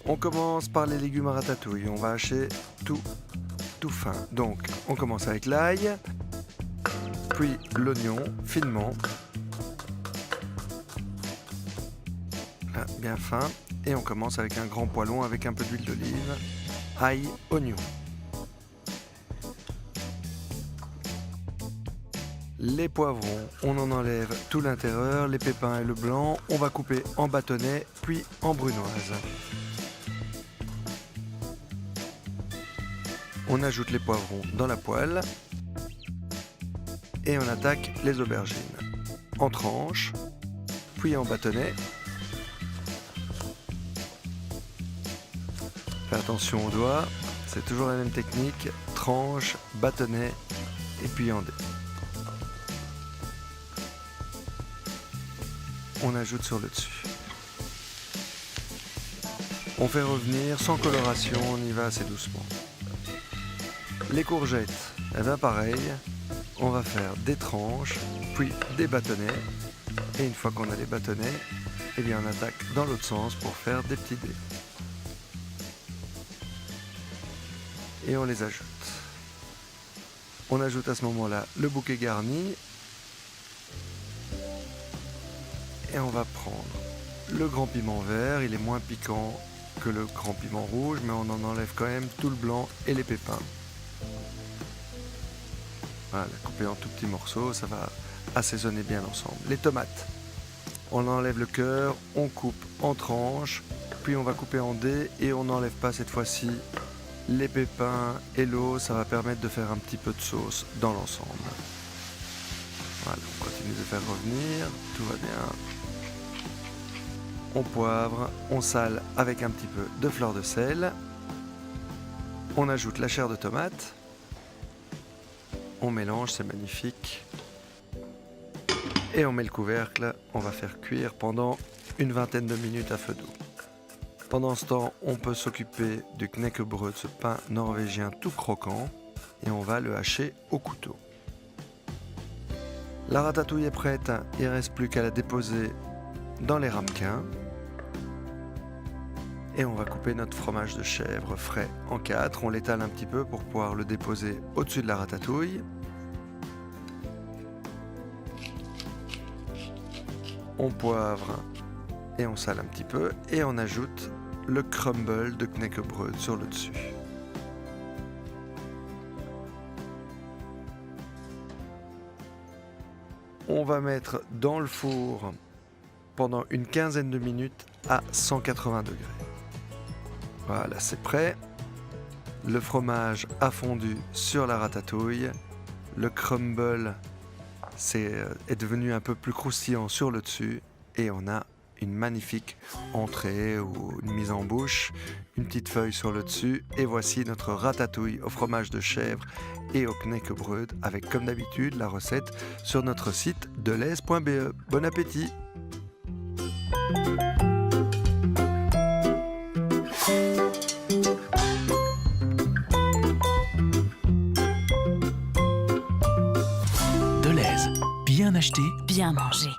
On commence par les légumes à ratatouille. On va hacher tout fin. Donc, on commence avec l'ail, puis l'oignon finement, là, bien fin, et on commence avec un grand poêlon avec un peu d'huile d'olive, ail, oignon. Les poivrons, on en enlève tout l'intérieur, les pépins et le blanc, on va couper en bâtonnets, puis en brunoise. On ajoute les poivrons dans la poêle et on attaque les aubergines en tranches, puis en bâtonnets. Fais attention aux doigts, c'est toujours la même technique, tranche, bâtonnet et puis en dés. On ajoute sur le dessus. On fait revenir sans coloration, on y va assez doucement. Les courgettes, eh bien pareil, on va faire des tranches, puis des bâtonnets. Et une fois qu'on a les bâtonnets, eh bien on attaque dans l'autre sens pour faire des petits dés. Et on les ajoute. On ajoute à ce moment-là le bouquet garni. Et on va prendre le grand piment vert, il est moins piquant que le grand piment rouge, mais on en enlève quand même tout le blanc et les pépins. Voilà, coupé en tout petits morceaux, ça va assaisonner bien l'ensemble. Les tomates, on enlève le cœur, on coupe en tranches, puis on va couper en dés et on n'enlève pas cette fois-ci les pépins et l'eau, ça va permettre de faire un petit peu de sauce dans l'ensemble. Voilà, on continue de faire revenir, tout va bien. On poivre, on sale avec un petit peu de fleur de sel. On ajoute la chair de tomate. On mélange, c'est magnifique. Et on met le couvercle, on va faire cuire pendant une vingtaine de minutes à feu doux. Pendant ce temps, on peut s'occuper du knäckebröd, ce pain norvégien tout croquant, et on va le hacher au couteau. La ratatouille est prête, il ne reste plus qu'à la déposer dans les ramequins. Et on va couper notre fromage de chèvre frais en 4. On l'étale un petit peu pour pouvoir le déposer au-dessus de la ratatouille. On poivre et on sale un petit peu. Et on ajoute le crumble de knäckebröd sur le dessus. On va mettre dans le four pendant une quinzaine de minutes à 180 degrés. Voilà, c'est prêt. Le fromage a fondu sur la ratatouille. Le crumble est devenu un peu plus croustillant sur le dessus. Et on a une magnifique entrée ou une mise en bouche. Une petite feuille sur le dessus. Et voici notre ratatouille au fromage de chèvre et au knäckebröd avec, comme d'habitude, la recette sur notre site delhaize.be. Bon appétit! Delhaize, bien acheté, Bien manger.